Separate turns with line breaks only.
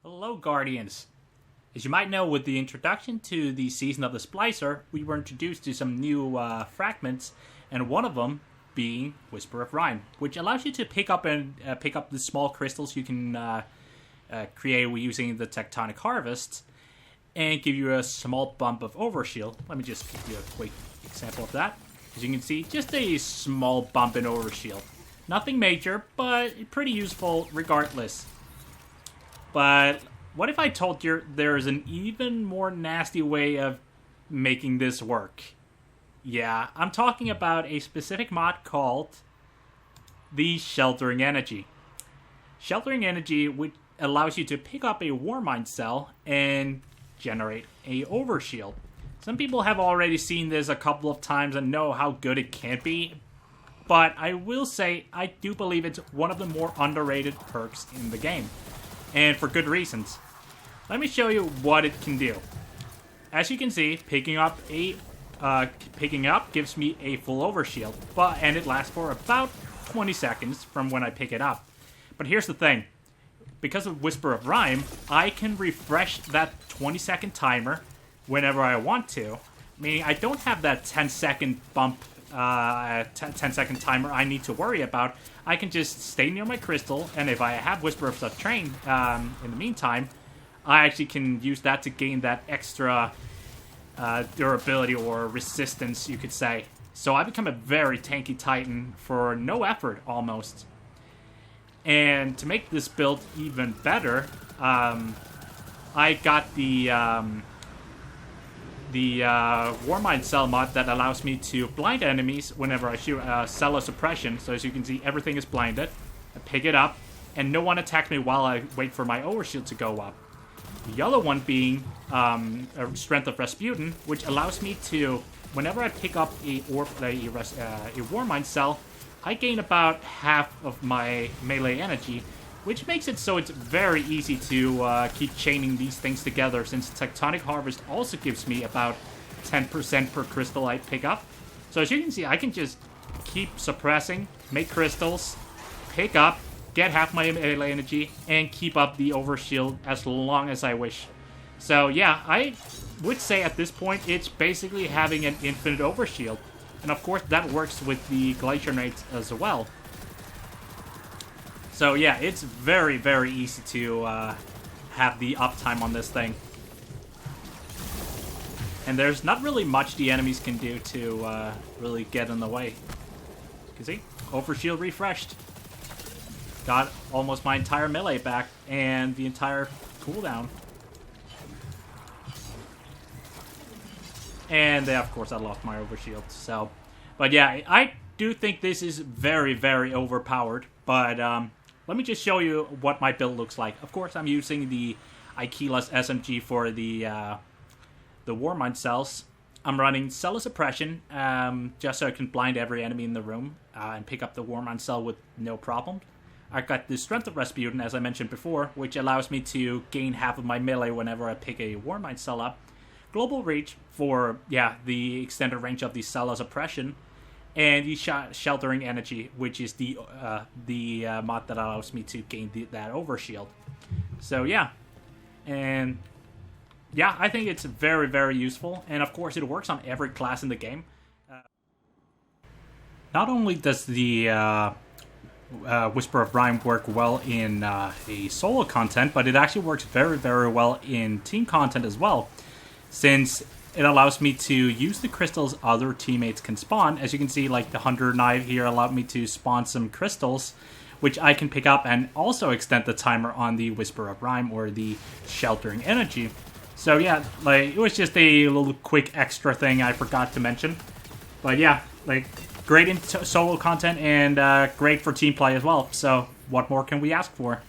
Hello, Guardians. As you might know, with the introduction to the Season of the Splicer, we were introduced to some new fragments, and one of them being Whisper of Rhyme, which allows you to pick up the small crystals you can create using the Tectonic Harvest, and give you a small bump of Overshield. Let me just give you a quick example of that. As you can see, just a small bump in Overshield. Nothing major, but pretty useful regardless. But what if I told you there's an even more nasty way of making this work? Yeah, I'm talking about a specific mod called the Sheltering Energy. Sheltering Energy, which allows you to pick up a Warmind cell and generate a Overshield. Some people have already seen this a couple of times and know how good it can be, but I will say I do believe it's one of the more underrated perks in the game, and for good reasons. Let me show you what it can do. As you can see, picking up gives me a full Overshield, and it lasts for about 20 seconds from when I pick it up. But here's the thing. Because of Whisper of Rhyme, I can refresh that 20-second timer whenever I want to. Meaning I don't have that 10-second bump, 10-second timer I need to worry about. I can just stay near my crystal, and if I have Whisper of the Train in the meantime, I actually can use that to gain that extra durability or resistance, you could say. So I become a very tanky Titan for no effort, almost. And to make this build even better, I got the Warmind cell mod that allows me to blind enemies whenever I shoot cellar suppression. So as you can see, everything is blinded. I pick it up, and no one attacks me while I wait for my Overshield to go up. The other one being Strength of Rasputin, which allows me to, whenever I pick up a Warmind cell, I gain about half of my melee energy, which makes it so it's very easy to keep chaining these things together, since Tectonic Harvest also gives me about 10% per crystal I pick up. So as you can see, I can just keep suppressing, make crystals, pick up, get half my melee energy, and keep up the Overshield as long as I wish. So yeah, I would say at this point it's basically having an infinite Overshield. And of course that works with the Glacier Knights as well. So yeah, it's very, very easy to have the uptime on this thing. And there's not really much the enemies can do to really get in the way. You can see, Overshield refreshed. Got almost my entire melee back and the entire cooldown. And of course I lost my Overshield. So, but yeah, I do think this is very, very overpowered. But let me just show you what my build looks like. Of course, I'm using the Aikila's SMG for the Warmind cells. I'm running Cellar Suppression just so I can blind every enemy in the room and pick up the Warmind cell with no problem. I've got the Strength of Rasputin, as I mentioned before, which allows me to gain half of my melee whenever I pick a Warmind cell up. Global Reach for, the extended range of the Cellar Suppression. And the Sheltering Energy, which is the mod that allows me to gain that Overshield. So yeah, and yeah, I think it's very, very useful. And of course, it works on every class in the game. Not only does the Whisper of Rhyme work well in a solo content, but it actually works very, very well in team content as well, since it allows me to use the crystals other teammates can spawn. As you can see, like the Hunter Knife here allowed me to spawn some crystals, which I can pick up and also extend the timer on the Whisper of Rhyme or the Sheltering Energy. So yeah, like, it was just a little quick extra thing I forgot to mention. But yeah, like, great in solo content and great for team play as well. So what more can we ask for?